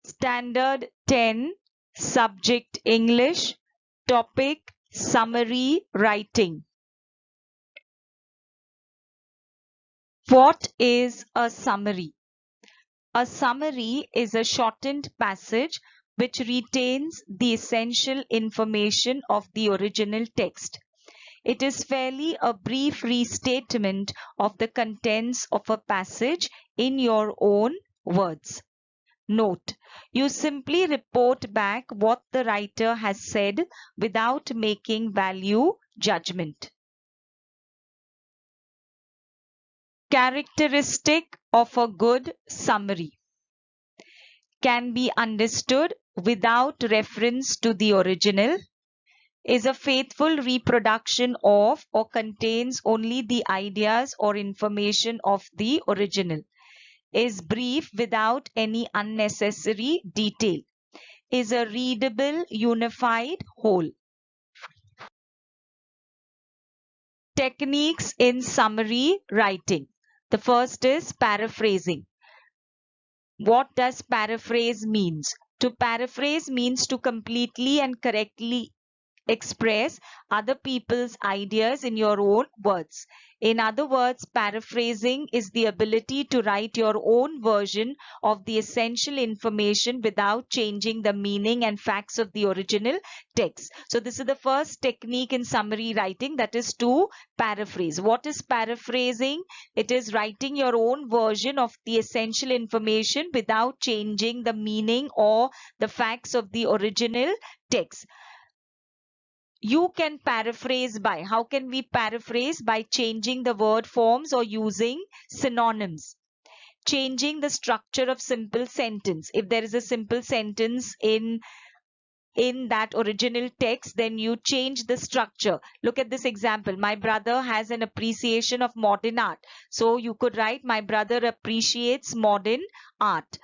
Standard 10, Subject English, Topic Summary Writing. What is a summary? A summary is a shortened passage which retains the essential information of the original text. It is fairly a brief restatement of the contents of a passage in your own words. Note: you simply report back what the writer has said without making value judgment. Characteristic of a good summary: can be understood without reference to the original, is a faithful reproduction of or contains only the ideas or information of the original, is brief without any unnecessary detail, is a readable, unified whole. Techniques in summary writing. The first is paraphrasing. What does paraphrase means? To paraphrase means to completely and correctly express other people's ideas in your own words. In other words, paraphrasing is the ability to write your own version of the essential information without changing the meaning and facts of the original text. So this is the first technique in summary writing, that is to paraphrase. What is paraphrasing? It is writing your own version of the essential information without changing the meaning or the facts of the original text. You can paraphrase by, how can we paraphrase? By changing the word forms or using synonyms. Changing the structure of simple sentence. If there is a simple sentence in that original text, then you change the structure. Look at this example. My brother has an appreciation of modern art. So you could write, my brother appreciates modern art.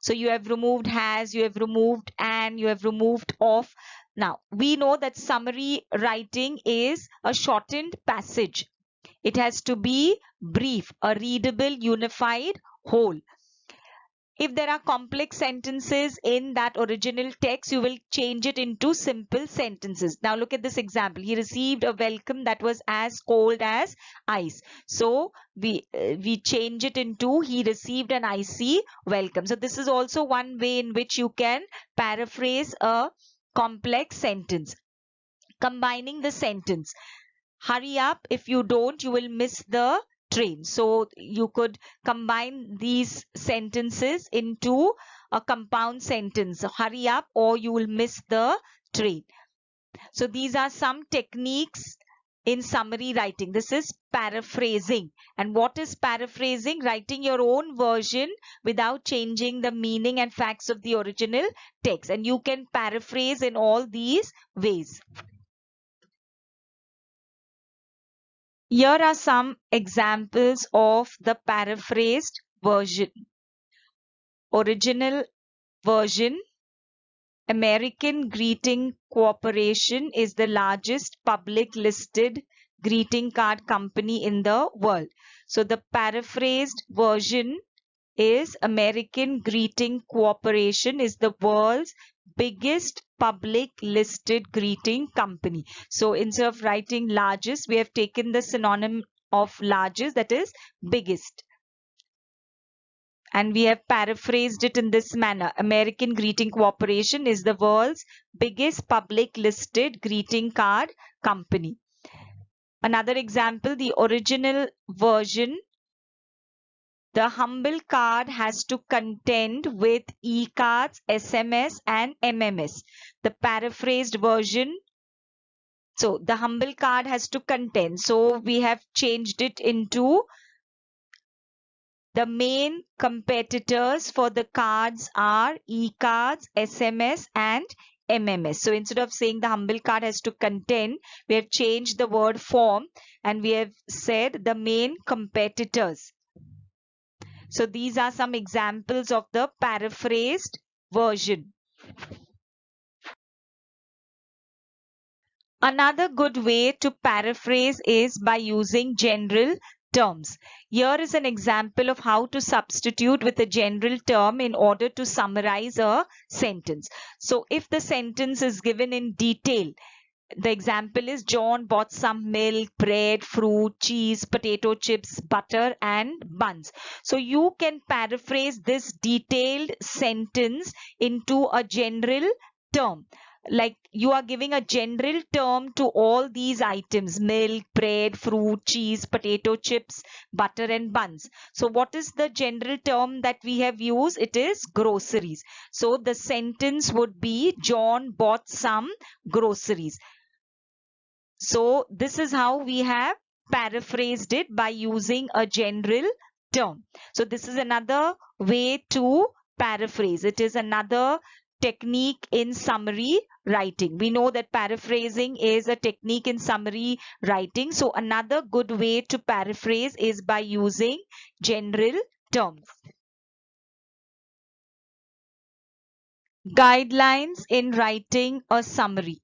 So you have removed has, you have removed and, you have removed of. Now, we know that summary writing is a shortened passage. It has to be brief, a readable, unified whole. If there are complex sentences in that original text, you will change it into simple sentences. Now look at this example. He received a welcome that was as cold as ice. So we change it into he received an icy welcome. So this is also one way in which you can paraphrase a complex sentence. Combining the sentence. Hurry up, if you don't, you will miss the train. So you could combine these sentences into a compound sentence. Hurry up or you will miss the train. So these are some techniques in summary writing. This is paraphrasing. And what is paraphrasing? Writing your own version without changing the meaning and facts of the original text. And you can paraphrase in all these ways. Here are some examples of the paraphrased version. Original version. American Greeting Corporation is the largest public listed greeting card company in the world. So the paraphrased version is American Greeting Corporation is the world's biggest public listed greeting company. So instead of writing largest, we have taken the synonym of largest, that is biggest. And we have paraphrased it in this manner. American Greeting Corporation is the world's biggest public listed greeting card company. Another example, the original version. The humble card has to contend with e-cards, SMS and MMS. The paraphrased version. So the humble card has to contend. So we have changed it into the main competitors for the cards are e-cards, SMS and MMS. So instead of saying the humble card has to contend, we have changed the word form and we have said the main competitors. So these are some examples of the paraphrased version. Another good way to paraphrase is by using general terms. Here is an example of how to substitute with a general term in order to summarize a sentence. So if the sentence is given in detail, the example is John bought some milk, bread, fruit, cheese, potato chips, butter, and buns. So you can paraphrase this detailed sentence into a general term. Like you are giving a general term to all these items: milk, bread, fruit, cheese, potato chips, butter, and buns. So what is the general term that we have used? It is groceries. So the sentence would be John bought some groceries. So this is how we have paraphrased it, by using a general term. So this is another way to paraphrase. It is another technique in summary writing. We know that paraphrasing is a technique in summary writing. So another good way to paraphrase is by using general terms. Guidelines in writing a summary.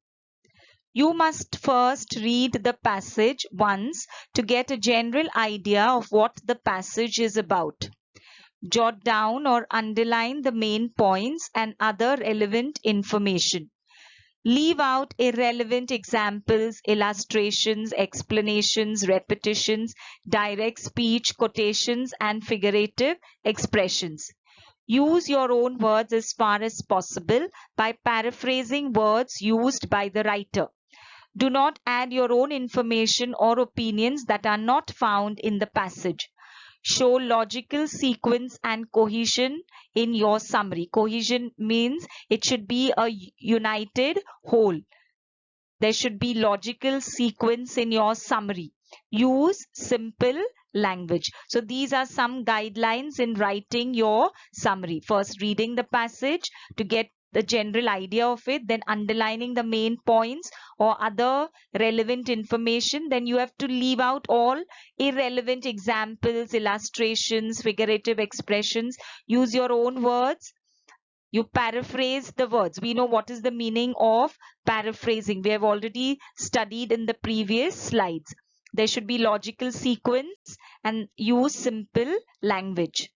You must first read the passage once to get a general idea of what the passage is about. Jot down or underline the main points and other relevant information. Leave out irrelevant examples, illustrations, explanations, repetitions, direct speech, quotations, and figurative expressions. Use your own words as far as possible by paraphrasing words used by the writer. Do not add your own information or opinions that are not found in the passage. Show logical sequence and cohesion in your summary. Cohesion means it should be a united whole. There should be logical sequence in your summary. Use simple language. So these are some guidelines in writing your summary. First, reading the passage to get the general idea of it, then underlining the main points or other relevant information. Then you have to leave out all irrelevant examples, illustrations, figurative expressions. Use your own words. You paraphrase the words. We know what is the meaning of paraphrasing. We have already studied in the previous slides. There should be logical sequence and use simple language.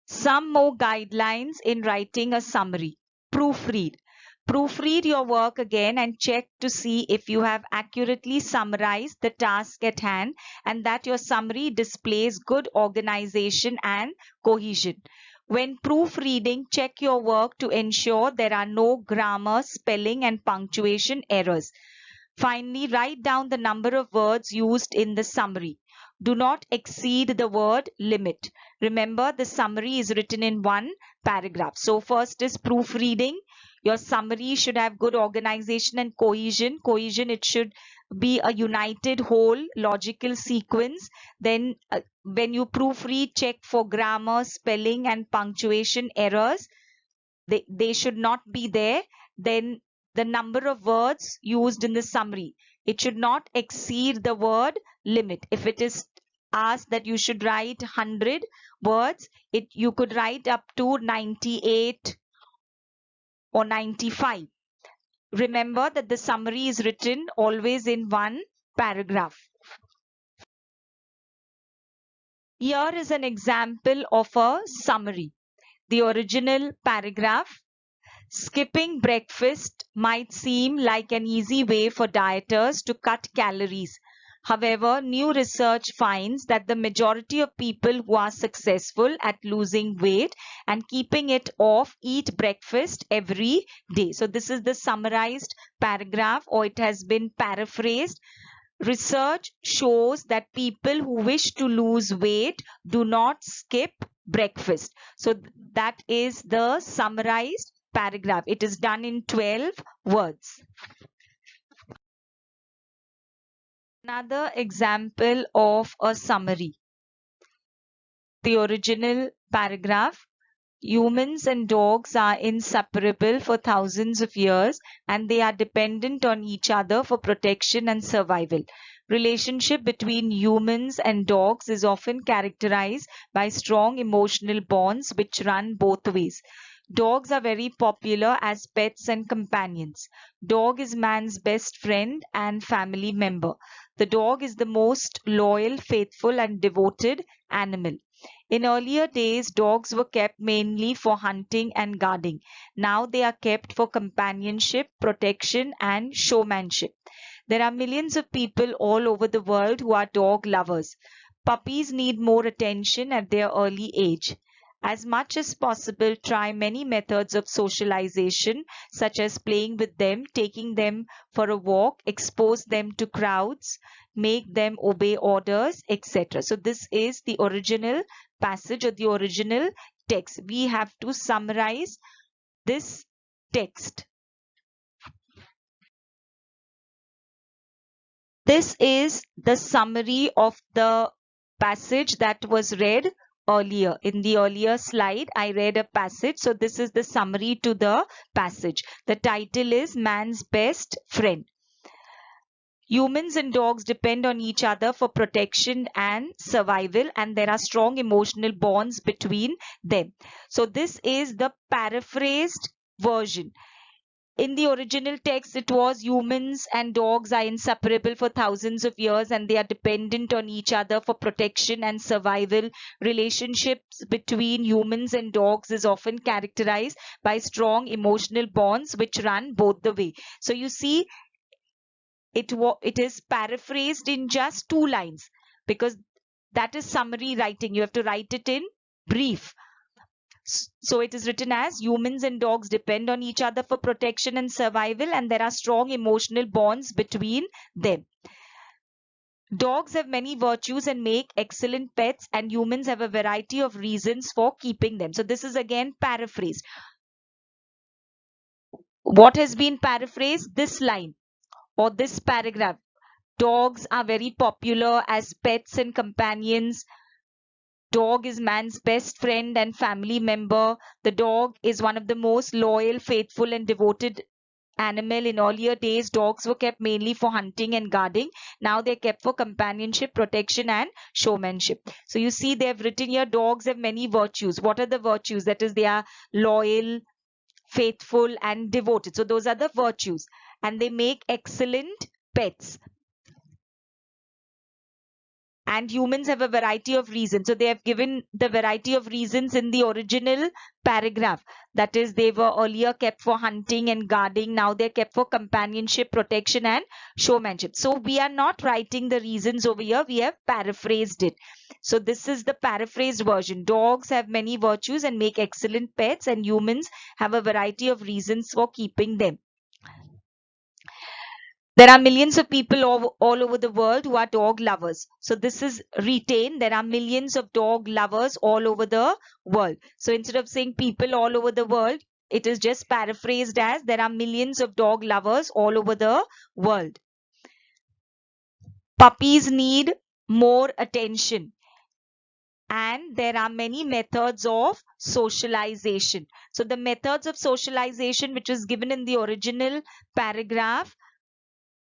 Some more guidelines in writing a summary. Proofread. Proofread your work again and check to see if you have accurately summarized the task at hand and that your summary displays good organization and cohesion. When proofreading, check your work to ensure there are no grammar, spelling, and punctuation errors. Finally, write down the number of words used in the summary. Do not exceed the word limit. Remember, the summary is written in one paragraph. So first is proofreading. Your summary should have good organization and cohesion. Cohesion, it should be a united whole, logical sequence. Then when you proofread, check for grammar, spelling, and punctuation errors. They should not be there. Then the number of words used in the summary, it should not exceed the word limit. If it is asked that you should write 100 words, you could write up to 98 or 95. Remember that the summary is written always in one paragraph. Here is an example of a summary. The original paragraph. Skipping breakfast might seem like an easy way for dieters to cut calories. However, new research finds that the majority of people who are successful at losing weight and keeping it off eat breakfast every day. So this is the summarized paragraph, or it has been paraphrased. Research shows that people who wish to lose weight do not skip breakfast. So that is the summarized paragraph. It is done in 12 words. Another example of a summary. The original paragraph. Humans and dogs are inseparable for thousands of years and they are dependent on each other for protection and survival. Relationship between humans and dogs is often characterized by strong emotional bonds which run both ways. Dogs are very popular as pets and companions. Dog is man's best friend and family member. The dog is the most loyal, faithful, and devoted animal. In earlier days, dogs were kept mainly for hunting and guarding. Now they are kept for companionship, protection, and showmanship. There are millions of people all over the world who are dog lovers. Puppies need more attention at their early age. As much as possible, try many methods of socialization, such as playing with them, taking them for a walk, expose them to crowds, make them obey orders, etc. So, this is the original passage or the original text. We have to summarize this text. This is the summary of the passage that was read earlier. In the earlier slide, I read a passage. So this is the summary to the passage. The title is Man's Best Friend. Humans and dogs depend on each other for protection and survival, and there are strong emotional bonds between them. So this is the paraphrased version. In the original text, it was humans and dogs are inseparable for thousands of years and they are dependent on each other for protection and survival. Relationships between humans and dogs is often characterized by strong emotional bonds which run both the way. So you see, it is paraphrased in just 2 lines because that is summary writing. You have to write it in brief. So it is written as humans and dogs depend on each other for protection and survival, and there are strong emotional bonds between them. Dogs have many virtues and make excellent pets, and humans have a variety of reasons for keeping them. So this is again paraphrased. What has been paraphrased? This line or this paragraph. Dogs are very popular as pets and companions. Dog is man's best friend and family member. The dog is one of the most loyal, faithful, and devoted animal. In earlier days, dogs were kept mainly for hunting and guarding. Now they're kept for companionship, protection, and showmanship. So you see, they've written here dogs have many virtues. What are the virtues? That is, they are loyal, faithful, and devoted. So those are the virtues. And they make excellent pets. And humans have a variety of reasons. So they have given the variety of reasons in the original paragraph. That is, they were earlier kept for hunting and guarding. Now they're kept for companionship, protection, and showmanship. So we are not writing the reasons over here. We have paraphrased it. So this is the paraphrased version. Dogs have many virtues and make excellent pets, and humans have a variety of reasons for keeping them. There are millions of people all over the world who are dog lovers. So this is retained. There are millions of dog lovers all over the world. So instead of saying people all over the world, it is just paraphrased as there are millions of dog lovers all over the world. Puppies need more attention. And there are many methods of socialization. So the methods of socialization which is given in the original paragraph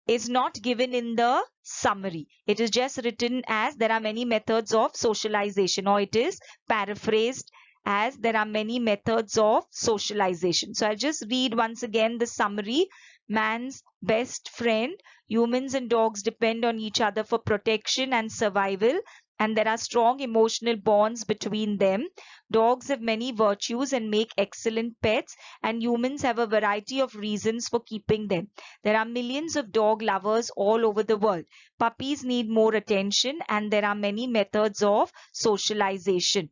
is not given in the summary. It is just written as there are many methods of socialization, or it is paraphrased as there are many methods of socialization. So I'll just read once again the summary. Man's best friend. Humans and dogs depend on each other for protection and survival, and there are strong emotional bonds between them. Dogs have many virtues and make excellent pets, and humans have a variety of reasons for keeping them. There are millions of dog lovers all over the world. Puppies need more attention, and there are many methods of socialization.